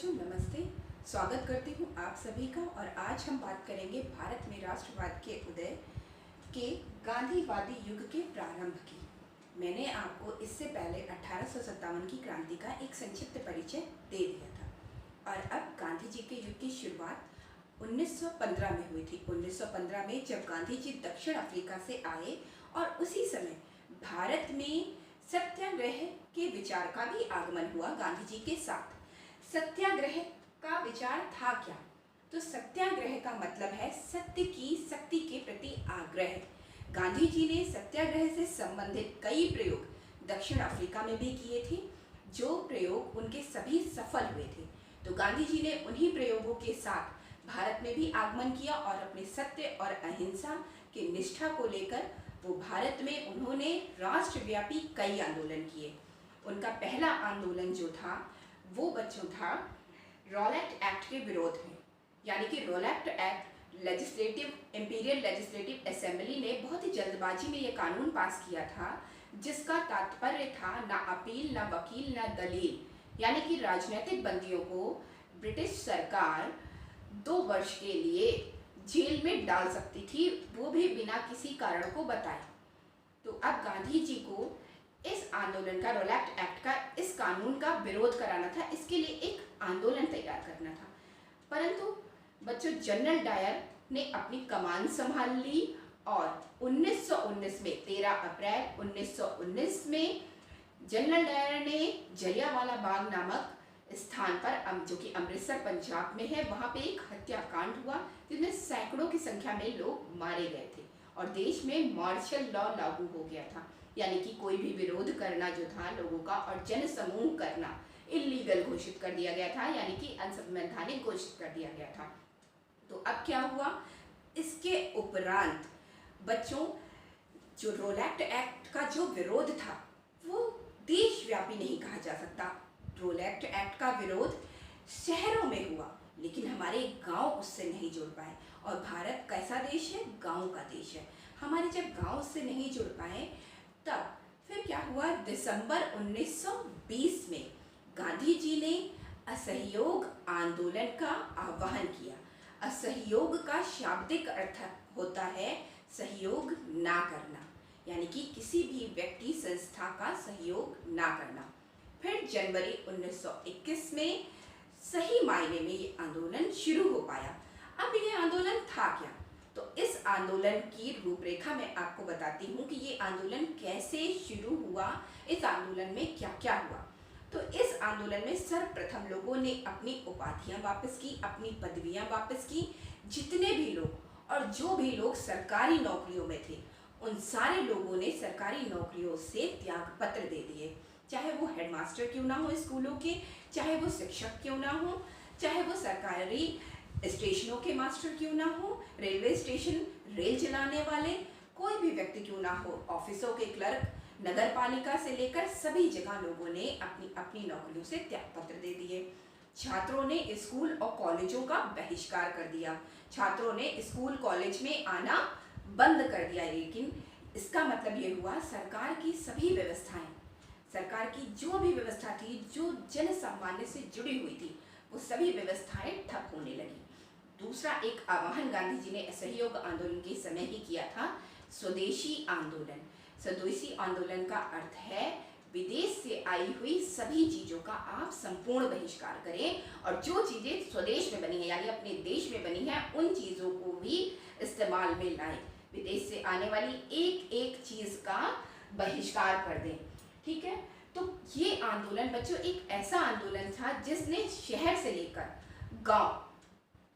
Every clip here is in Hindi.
बच्चों नमस्ते। स्वागत करती हूँ आप सभी का। और आज हम बात करेंगे भारत में राष्ट्रवाद के उदय के गांधीवादी युग के प्रारंभ की। मैंने आपको इससे पहले 1857 की क्रांति का एक संक्षिप्त परिचय दे दिया था। और अब गांधी जी के युग की शुरुआत 1915 में हुई थी। 1915 में जब गांधी जी दक्षिण अफ्रीका से आए और उसी समय भारत में सत्याग्रह के विचार का भी आगमन हुआ गांधी जी के साथ। सत्याग्रह का विचार था क्या? तो सत्याग्रह का मतलब है सत्य की शक्ति के प्रति आग्रह। गांधी जी ने सत्याग्रह से संबंधित कई प्रयोग दक्षिण अफ्रीका में भी किए थे, जो प्रयोग उनके सभी सफल हुए थे। तो गांधी जी ने उन्हीं प्रयोगों के साथ भारत में भी आगमन किया और अपने सत्य और अहिंसा की निष्ठा को लेकर वो भारत में उन्होंने राष्ट्रव्यापी कई आंदोलन किए। उनका पहला आंदोलन जो था वो बच्चों था रॉलेट एक्ट के विरोध में। यानी कि Rowlatt act imperial legislative assembly ने बहुत ही जल्दबाजी में ये कानून पास किया था, जिसका तात्पर्य था ना अपील, ना वकील, ना दलील। यानी कि राजनीतिक बंदियों को ब्रिटिश सरकार 2 वर्ष के लिए जेल में डाल सकती थी, वो भी बिना किसी कारण को बताए। तो अब गांधी जी को इस आंदोलन का, रॉलेट एक्ट का, इस कानून का विरोध कराना था। इसके लिए एक आंदोलन तैयार करना था। परंतु बच्चों, जनरल डायर ने अपनी कमान संभाल ली और 1919 में 13 अप्रैल 1919 में जनरल डायर ने जलियांवाला बाग नामक स्थान पर, जो कि अमृतसर पंजाब में है, वहां पे एक हत्याकांड हुआ जिसमें सैकड़ों की संख्या में लोग मारे गए थे और देश में मार्शल लॉ लागू हो गया था। यानी कि कोई भी विरोध करना जो था लोगों का और जन समूह करना इलीगल घोषित कर दिया गया था, यानी कि अनसंवैधानिक घोषित कर दिया गया था। तो अब क्या हुआ? इसके उपरांत बच्चों, जो रॉलेट एक्ट का जो विरोध था वो देशव्यापी नहीं कहा जा सकता। रॉलेट एक्ट का विरोध शहरों में हुआ, लेकिन हमारे गांव उससे नहीं जुड़ पाए। और भारत कैसा देश है? गांव का देश है। हमारे जब गांव से नहीं जुड़ पाए, तब फिर क्या हुआ? दिसंबर 1920 में गांधी जी ने असहयोग आंदोलन का आह्वान किया। असहयोग का शाब्दिक अर्थ होता है सहयोग ना करना, यानी कि किसी भी व्यक्ति संस्था का सहयोग ना करना। फिर जनवरी 1921 में सही मायने में ये आंदोलन शुरू हो पाया। अब ये आंदोलन था क्या? तो इस आंदोलन की रूपरेखा मैं आपको बताती हूँ कि ये आंदोलन कैसे शुरू हुआ, इस आंदोलन में क्या क्या हुआ। तो इस आंदोलन में सर्वप्रथम लोगों ने अपनी उपाधियां वापस की, अपनी पदवियां वापस की। जितने भी लोग और जो भी लोग सरकारी नौकरियों में थे, उन सारे लोगों ने सरकारी नौकरियों से त्यागपत्र दे दिए। चाहे वो हेडमास्टर क्यों ना हो स्कूलों के, चाहे वो शिक्षक क्यों ना हो, चाहे वो सरकारी स्टेशनों के मास्टर क्यों ना हो, रेलवे स्टेशन रेल चलाने वाले कोई भी व्यक्ति क्यों ना हो, ऑफिसों के क्लर्क, नगर पालिका से लेकर सभी जगह लोगों ने अपनी अपनी नौकरियों से त्यागपत्र दे दिए। छात्रों ने स्कूल और कॉलेजों का बहिष्कार कर दिया। छात्रों ने स्कूल कॉलेज में आना बंद कर दिया। लेकिन इसका मतलब ये हुआ सरकार की सभी व्यवस्थाएं, सरकार की जो भी व्यवस्था थी जो जन सामान्य से जुड़ी हुई थी, वो सभी व्यवस्थाएं ठप होने लगी। दूसरा एक आह्वान गांधी जी ने असहयोग आंदोलन के समय ही किया था, स्वदेशी आंदोलन। स्वदेशी आंदोलन का अर्थ है विदेश से आई हुई सभी चीजों का आप संपूर्ण बहिष्कार करें और जो चीजें स्वदेश में बनी है, यानी अपने देश में बनी है, उन चीजों को भी इस्तेमाल में लाएं। विदेश से आने वाली एक एक चीज का बहिष्कार कर दें। ठीक है? तो ये आंदोलन बच्चों एक ऐसा आंदोलन था जिसने शहर से लेकर गांव,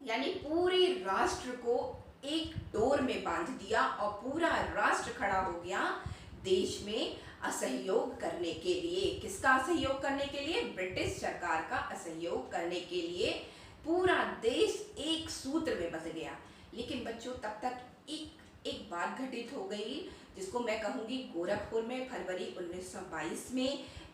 यानी पूरे राष्ट्र को एक डोर में बांध दिया और पूरा राष्ट्र खड़ा हो गया देश में असहयोग करने के लिए। किसका असहयोग करने के लिए? ब्रिटिश सरकार का असहयोग करने के लिए पूरा देश एक सूत्र में बंध गया। लेकिन बच्चों तब तक एक बात घटित हो गई, जिसको मैं कहूँगी गोरखपुर में फरवरी 1922 में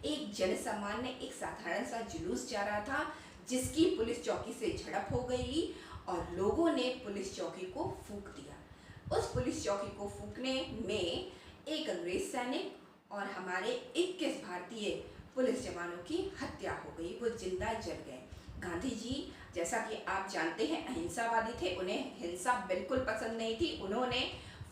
एक जनसामान्य, एक साधारण सा जुलूस जा रहा था, जिसकी पुलिस चौकी से झड़प हो गई और लोगों ने पुलिस चौकी को फूंक दिया। उस पुलिस चौकी को फूंकने में एक अंग्रेज सैनिक और हमारे 21 भारतीय पुलिस जवानों की हत्या हो गई। वो जिंदा जल गए। गांधी जी, जैसा कि आप जानते हैं, अहिंसावादी थे। उन्हें हिंसा बिल्कुल पसंद नहीं थी। उन्होंने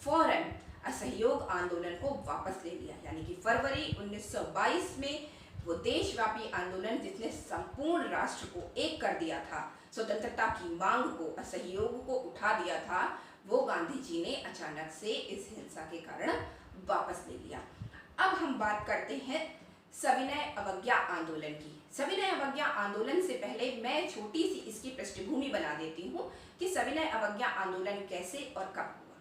फौरन असहयोग आंदोलन को वापस ले लिया, यानी कि फरवरी 1922 में वो देशव्यापी आंदोलन जिसने संपूर्ण राष्ट्र को एक कर दिया था, स्वतंत्रता की मांग को, असहयोग को उठा दिया था, वो गांधी जी ने अचानक से इस हिंसा के कारण वापस ले लिया। अब हम बात करते हैं सविनय अवज्ञा आंदोलन की। सविनय अवज्ञा आंदोलन से पहले मैं छोटी सी इसकी पृष्ठभूमि बना देती हूँ कि सविनय अवज्ञा आंदोलन कैसे और कब हुआ।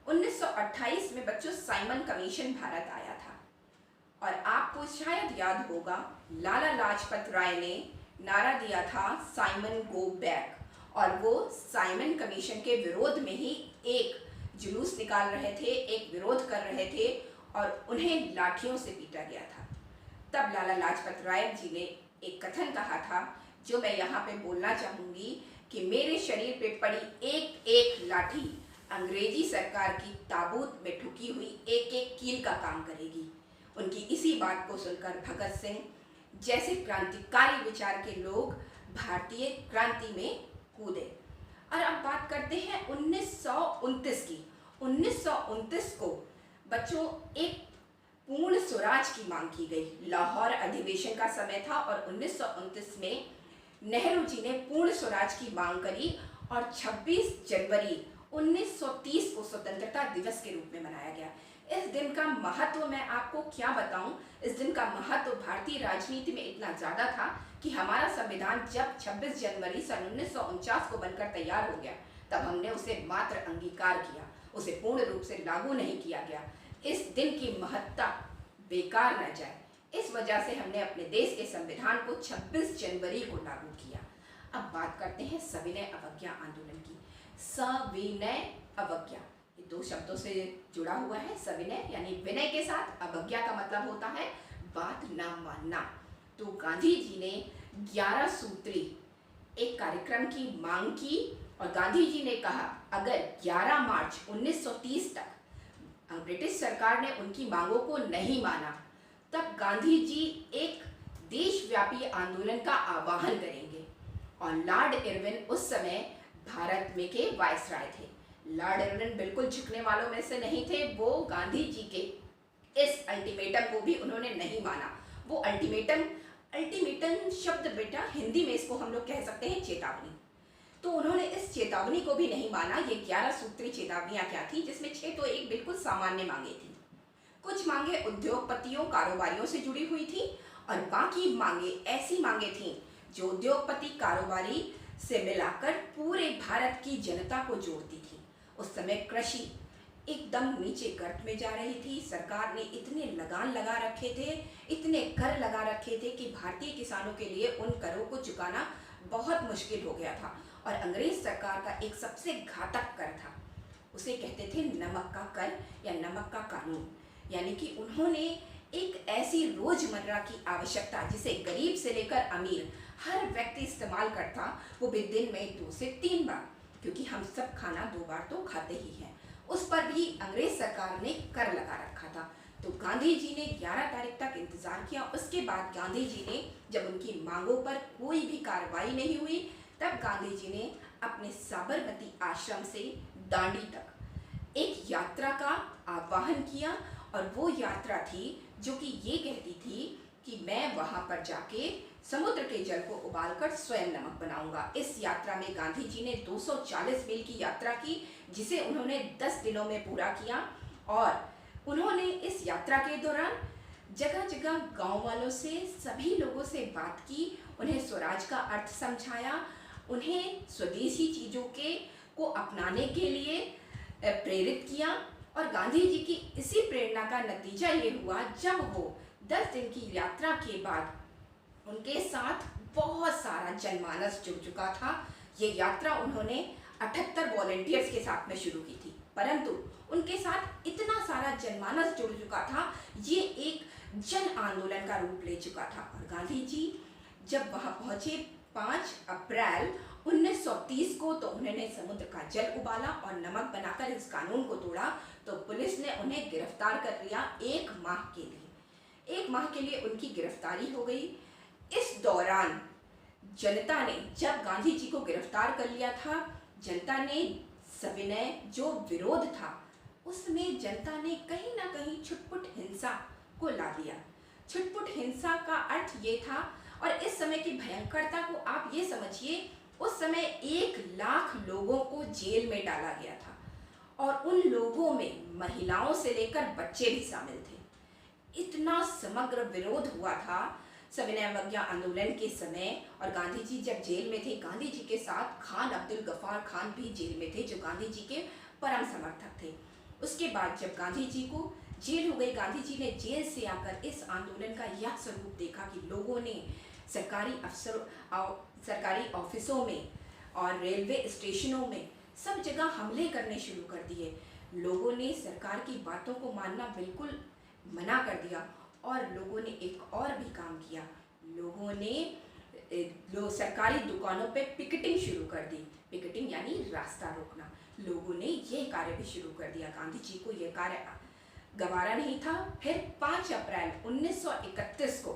1928 में बच्चों साइमन कमीशन भारत आया था और आपको शायद याद होगा, लाला लाजपत राय ने नारा दिया था साइमन गो बैक, और वो साइमन कमीशन के विरोध में ही एक जुलूस निकाल रहे थे, एक विरोध कर रहे थे और उन्हें लाठियों से पीटा गया था। तब लाला लाजपत राय जी ने एक कथन कहा था जो मैं यहाँ पे बोलना चाहूँगी कि मेरे शरीर पे पड़ी एक एक लाठी अंग्रेजी सरकार की ताबूत में ठुकी हुई एक एक कील का काम करेगी। उनकी इसी बात को सुनकर भगत सिंह जैसे क्रांतिकारी विचार के लोग भारतीय क्रांति में कूदे। और अब बात करते हैं 1929 की। 1929 को बच्चों एक पूर्ण स्वराज की मांग की गई। लाहौर अधिवेशन का समय था और 1929 में नेहरू जी ने पूर्ण स्वराज की मांग करी और 26 जनवरी 1930 को स्वतंत्रता दिवस के रूप में मनाया गया। इस दिन का महत्व मैं आपको क्या बताऊं। इस दिन का महत्व भारतीय राजनीति में इतना ज़्यादा था कि हमारा संविधान जब 26 जनवरी सन 1949 को बनकर तैयार हो गया, तब हमने उसे मात्र अंगीकार किया, उसे पूर्ण रूप से लागू नहीं किया गया। इस दिन की महत्ता बेकार न जाए, इस वजह से हमने अपने देश के संविधान को 26 जनवरी को लागू किया। अब बात करते हैं सविनय अवज्ञा आंदोलन की। सविनय अवज्ञा ये दो शब्दों से जुड़ा हुआ है। सविनय यानी विनय के साथ, अवज्ञा का मतलब होता है बात ना मानना। तो गांधी जी ने 11 सूत्री एक कार्यक्रम की मांग की और गांधी जी ने कहा अगर 11 मार्च 1930 तक ब्रिटिश सरकार ने उनकी मांगों को नहीं माना, तब गांधी जी एक देशव्यापी आंदोलन का आह्वान करेंगे। और लॉर्ड इरविन उस समय भारत में के वायसराय थे। लॉर्ड इरविन बिल्कुल झुकने वालों में से नहीं थे। वो गांधी जी के इस अल्टीमेटम को भी उन्होंने नहीं माना। वो अल्टीमेटम शब्द बेटा हिंदी में इसको हम लोग कह सकते हैं चेतावनी। तो उन्होंने इस चेतावनी को भी नहीं माना। ये 11 सूत्री चेतावनियां क्या थी, जिसमें 6 तो एक बिल्कुल सामान्य मांगे थी। कुछ मांगे उद्योगपतियों कारोबारियों से जुड़ी हुई थी और बाकी मांगे ऐसी मांगे थी जो उद्योगपति कारोबारी से मिलाकर पूरे भारत की जनता को जोड़ती थी। उस समय कृषि एकदम नीचे गर्त में जा रही थी। सरकार ने इतने लगान लगा रखे थे, इतने कर लगा रखे थे कि भारतीय किसानों के लिए उन करों को चुकाना बहुत मुश्किल हो गया था। और अंग्रेज सरकार का एक सबसे घातक कर था, उसे कहते थे नमक का कर या नमक का कानून। यानी कि उन्होंने एक ऐसी रोजमर्रा की आवश्यकता जिसे गरीब से लेकर अमीर हर व्यक्ति इस्तेमाल करता, वो भी दिन में 2 से 3 बार, क्योंकि हम सब खाना 2 बार तो खाते ही हैं, उस पर भी अंग्रेज सरकार ने कर लगा रखा था। तो गांधी जी ने 11 तारीख तक इंतजार किया। उसके बाद गांधी जी ने जब उनकी मांगों पर कोई भी कार्रवाई नहीं हुई, तब गांधी जी ने अपने साबरमती आश्रम से दांडी तक एक यात्रा का आह्वान किया। और वो यात्रा थी जो कि ये कहती थी कि मैं वहाँ पर जाके समुद्र के जल को उबालकर स्वयं नमक बनाऊंगा। इस यात्रा में गांधी जी ने 240 मील की यात्रा की, जिसे उन्होंने 10 दिनों में पूरा किया। और उन्होंने इस यात्रा के दौरान जगह जगह गांव वालों से, सभी लोगों से बात की, उन्हें स्वराज का अर्थ समझाया, उन्हें स्वदेशी चीज़ों को अपनाने के लिए प्रेरित किया। और गांधी जी की इसी प्रेरणा का नतीजा ये हुआ जब वो 10 दिन की यात्रा के बाद उनके साथ बहुत सारा जनमानस जुड़ चुका था। ये यात्रा उन्होंने 78 वॉलंटियर्स के साथ में शुरू की थी, परंतु उनके साथ इतना सारा जनमानस जुड़ चुका था, ये एक जन आंदोलन का रूप ले चुका था। और गांधी जी जब वहाँ पहुँचे 5 अप्रैल 1930 को, तो उन्होंने समुद्र का जल उबाला और नमक बनाकर इस कानून को तोड़ा। तो पुलिस ने उन्हें गिरफ्तार कर लिया 1 माह के लिए। 1 माह के लिए उनकी गिरफ्तारी हो गई। इस दौरान जनता ने जब गांधी जी को गिरफ्तार कर लिया था, जनता ने सविनय जो विरोध था उसमें जनता ने कहीं ना कहीं छुटपुट हिंसा को ला दिया। छुटपुट हिंसा का अर्थ ये था, और इस समय की भयंकरता को आप ये समझिए, उस समय 1 लाख लोगों को जेल में डाला गया था और उन लोगों में महिलाओं से लेकर बच्चे भी शामिल थे। इतना समग्र विरोध हुआ था सविनय अवज्ञा आंदोलन के समय। और गांधी जी जब जेल में थे, गांधी जी के साथ खान अब्दुल गफ्फार खान भी जेल में थे, जो गांधी जी के परम समर्थक थे। उसके बाद जब गांधी जी को जेल हो गई, गांधी जी ने जेल से आकर इस आंदोलन का यह स्वरूप देखा कि लोगों ने सरकारी ऑफिसों में और रेलवे स्टेशनों में सब जगह हमले करने शुरू कर दिए। लोगों ने सरकार की बातों को मानना बिल्कुल मना कर दिया और लोगों ने एक और भी काम किया। लोगों ने सरकारी दुकानों पे पिकेटिंग शुरू कर दी। पिकेटिंग यानी रास्ता रोकना। लोगों ने ये कार्य भी शुरू कर दिया। गांधी जी को यह कार्य गवारा नहीं था। फिर 5 अप्रैल 1931 को,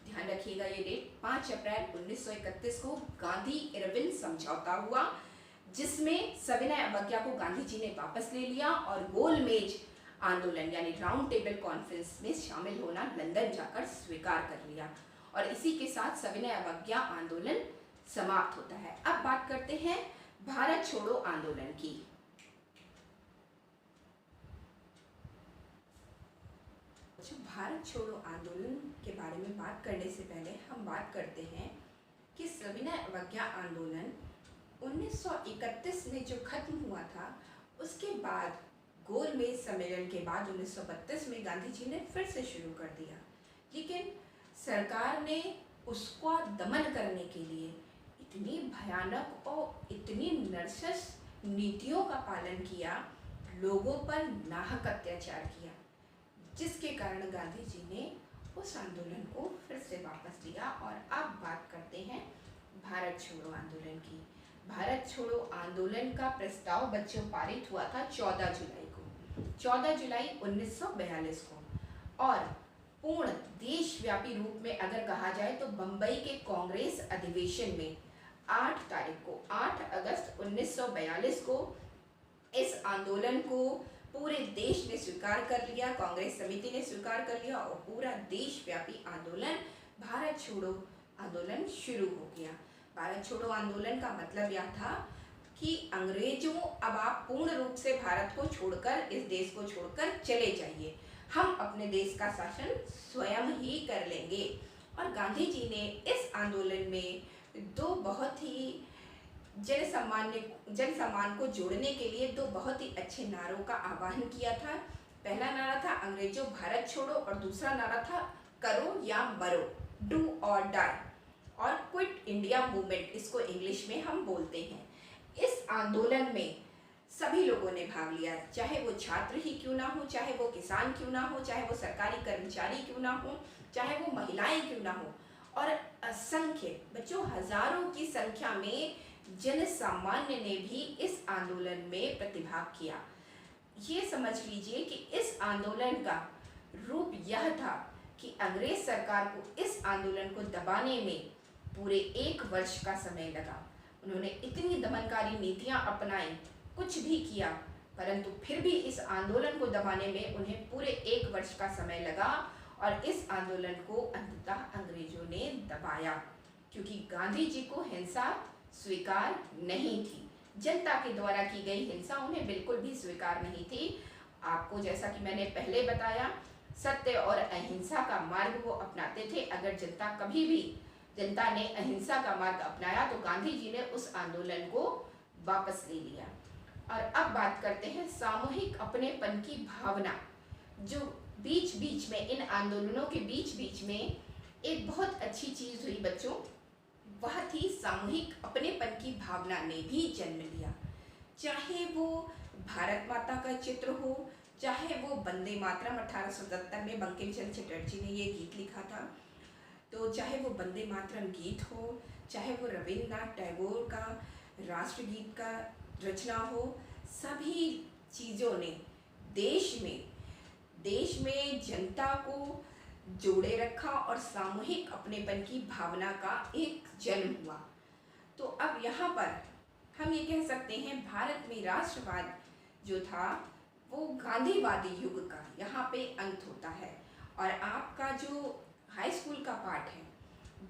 ध्यान रखिएगा ये डेट, 5 अप्रैल 1931 को गांधी इरविन समझौता हुआ, जिसमें सविनय अवज्ञा को गांधी जी ने वापस ले लिया और गोलमेज आंदोलन यानी राउंड टेबल कॉन्फ्रेंस में शामिल होना लंदन जाकर स्वीकार कर लिया। और इसी के साथ सविनय अवज्ञा आंदोलन समाप्त होता है। अब बात करते हैं भारत छोड़ो आंदोलन की। भारत छोड़ो आंदोलन के बारे में बात करने से पहले हम बात करते हैं कि सविनय अवज्ञा आंदोलन 1931 में जो खत्म हुआ था, उसके बाद गोलमेज सम्मेलन के बाद 1932 में गांधी जी ने फिर से शुरू कर दिया। लेकिन सरकार ने उसको दमन करने के लिए इतनी भयानक और इतनी नरशंस नीतियों का पालन किया, लोगों पर नाहक अत्याचार किया, जिसके कारण गांधी जी ने उस आंदोलन को फिर से वापस लिया। और अब बात करते हैं भारत छोड़ो आंदोलन की। भारत छोड़ो आंदोलन का प्रस्ताव बच्चों पारित हुआ था 14 जुलाई को, 14 जुलाई 1942 को। और पूर्ण देशव्यापी रूप में अगर कहा जाए तो बम्बई के कांग्रेस अधिवेशन में 8 तारीख को, 8 अगस्त 1942 को इस आंदोलन को पूरे देश ने स्वीकार कर लिया, कांग्रेस समिति ने स्वीकार कर लिया और पूरा देशव्यापी आंदोलन भारत छोड़ो आंदोलन शुरू हो गया। भारत छोड़ो आंदोलन का मतलब यह था कि अंग्रेजों, अब आप पूर्ण रूप से भारत को छोड़कर, इस देश को छोड़कर चले जाइए, हम अपने देश का शासन स्वयं ही कर लेंगे। और गांधी जी ने इस आंदोलन में 2 बहुत ही जन सम्मान को जोड़ने के लिए 2 बहुत ही अच्छे नारों का आह्वान किया था। पहला नारा था अंग्रेजों भारत छोड़ो और दूसरा नारा था करो या मरो, डू और डाई, और क्विट इंडिया मूवमेंट, इसको इंग्लिश में हम बोलते हैं। इस आंदोलन में सभी लोगों ने भाग लिया, चाहे वो छात्र ही क्यों ना हो, चाहे वो किसान क्यों ना हो, चाहे वो सरकारी कर्मचारी क्यों ना हो, चाहे वो महिलाएं क्यों ना हो। और असंख्य बच्चों, हजारों की संख्या में जन सामान्य ने भी इस आंदोलन में प्रतिभाग किया। ये समझ लीजिए कि इस आंदोलन का रूप यह था कि अंग्रेज सरकार को इस आंदोलन को दबाने में पूरे 1 वर्ष का समय लगा। उन्होंने इतनी दमनकारी नीतियां अपनाई, कुछ भी किया, परंतु फिर भी इस आंदोलन को दबाने में उन्हें पूरे 1 वर्ष का समय लगा और इस आंदोलन को अंततः अंग्रेजों ने दबाया, क्योंकि गांधी जी को हिंसा स्वीकार नहीं थी। जनता के द्वारा की गई हिंसा उन्हें बिल्कुल भी स्वीकार नहीं थी। आपको जैसा कि मैंने पहले बताया, सत्य और अहिंसा का मार्ग वो अपनाते थे। अगर जनता ने अहिंसा का मार्ग अपनाया तो गांधी जी ने उस आंदोलन को वापस ले लिया। और अब बात करते हैं सामूहिक अपनेपन की भावना, जो बीच बीच में, इन आंदोलनों के बीच बीच में एक बहुत अच्छी चीज हुई बच्चों, वह थी सामूहिक अपनेपन की भावना ने भी जन्म लिया। चाहे वो भारत माता का चित्र हो, चाहे वो वंदे मातरम 1877 में बंकिम चंद्र चटर्जी ने ये गीत लिखा था, तो चाहे वो वंदे मातरम गीत हो, चाहे वो रविन्द्रनाथ टैगोर का राष्ट्रगीत का रचना हो, सभी चीज़ों ने देश में जनता को जोड़े रखा और सामूहिक अपनेपन की भावना का एक जन्म हुआ। तो अब यहाँ पर हम ये कह सकते हैं भारत में राष्ट्रवाद जो था वो गांधीवादी युग का यहाँ पे अंत होता है। और आपका जो हाई स्कूल का पाठ है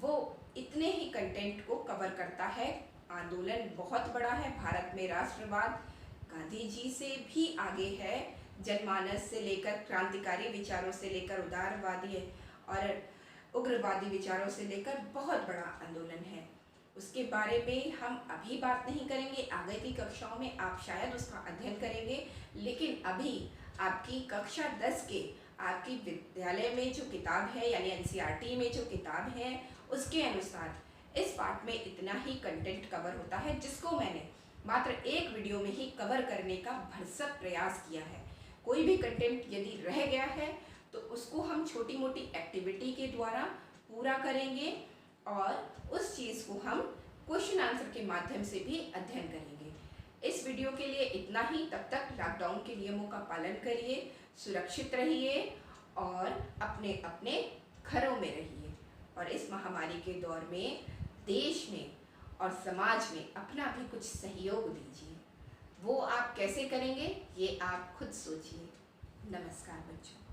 वो इतने ही कंटेंट को कवर करता है। आंदोलन बहुत बड़ा है, भारत में राष्ट्रवाद गांधी जी से भी आगे है, जनमानस से लेकर क्रांतिकारी विचारों से लेकर उदारवादी और उग्रवादी विचारों से लेकर बहुत बड़ा आंदोलन है। उसके बारे में हम अभी बात नहीं करेंगे, आगे की कक्षाओं में आप शायद उसका अध्ययन करेंगे, लेकिन अभी आपकी कक्षा 10 के आपकी विद्यालय में जो किताब है यानी एनसीईआरटी में जो किताब है उसके अनुसार इस पाठ में इतना ही कंटेंट कवर होता है, जिसको मैंने मात्र एक वीडियो में ही कवर करने का भरसक प्रयास किया है। कोई भी कंटेंट यदि रह गया है तो उसको हम छोटी मोटी एक्टिविटी के द्वारा पूरा करेंगे और उस चीज़ को हम क्वेश्चन आंसर के माध्यम से भी अध्ययन करेंगे। इस वीडियो के लिए इतना ही। तब तक लॉकडाउन के नियमों का पालन करिए, सुरक्षित रहिए और अपने अपने घरों में रहिए। और इस महामारी के दौर में देश में और समाज में अपना भी कुछ सहयोग दीजिए। वो आप कैसे करेंगे ये आप खुद सोचिए। नमस्कार बच्चों।